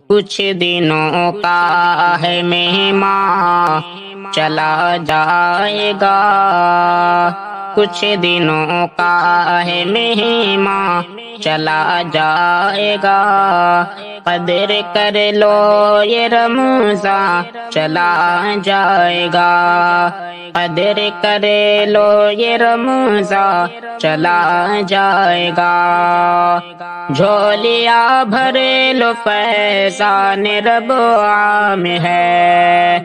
کچھ دنوں کا ہے مہمان چلا جائے گا، کچھ دنوں کا ہے مہمان چلا جائے گا، قدر کر لو یہ رمضان چلا جائے گا، قدر کر لو یہ رمضان چلا جائے گا، جھولیاں بھرے لو فیضان رب عام ہے،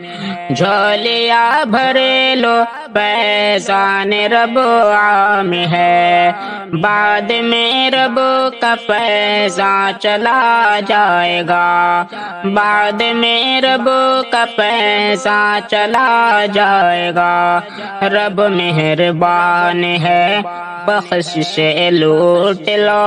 جھولیاں بھرے لو فیضان رب عام ہے، بعد میں رب کا فیضان چلا جائے گا، بعد میں رب کا فیضان چلا جائے گا، رب مہربان ہے بخشش لوٹ لو،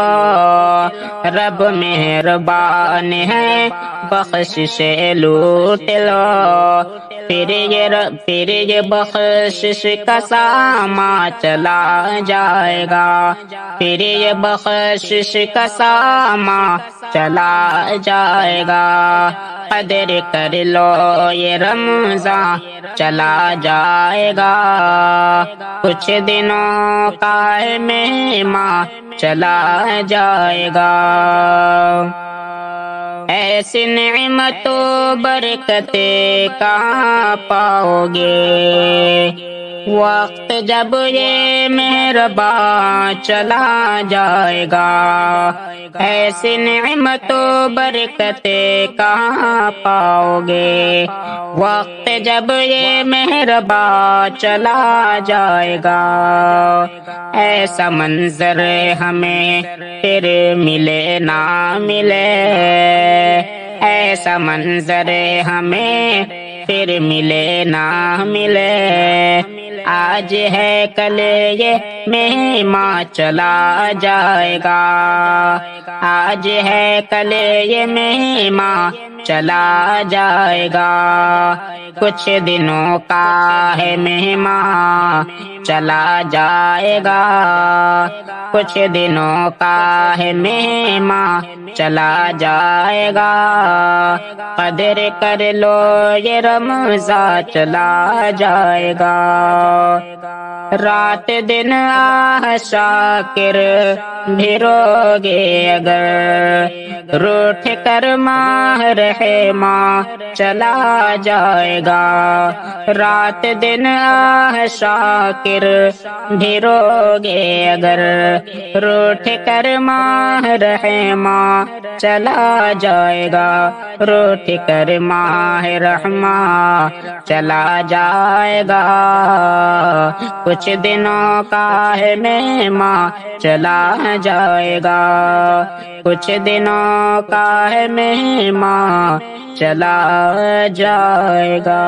رب مہربان ہے بخشش لوٹ لو، پھر یہ بخشش کا سامان چلا جائے گا، پھر یہ بخشش کا سامان چلا جائے گا، قدر کر لو یہ رمضان چلا جائے گا، کچھ دنوں کا ہے مہمان چلا جائے گا، ایسی نعمت و برکتیں کہاں پاؤ گے، وقت جب یہ مہربان چلا جائے گا، ایسی نعمت و برکتیں کہاں پاؤ گے، وقت جب یہ مہربان چلا جائے گا، ایسا منظر ہمیں پھر ملے نہ ملے، ایسا منظر ہمیں پھر ملے نہ ملے، آج ہے کل یہ مہمان چلا جائے گا، آج ہے کل یہ مہمان چلا جائے گا، کچھ دنوں کا ہے مہمان چلا جائے گا، کچھ دنوں کا ہے مہمان چلا جائے گا، قدر کر لو یہ رمضان چلا جائے گا، رات دن شاکر بھی روگے اگر، روٹھ کر ماہ رحماں چلا جائے گا، رات دن شاکر بھی روگے اگر، روٹھ کر ماہ رحماں چلا جائے گا، روٹھ کر ماہ رحماں چلا جائے گا، کچھ دنوں کا ہے مہمان چلا جائے گا، کچھ دنوں کا ہے مہمان چلا جائے گا۔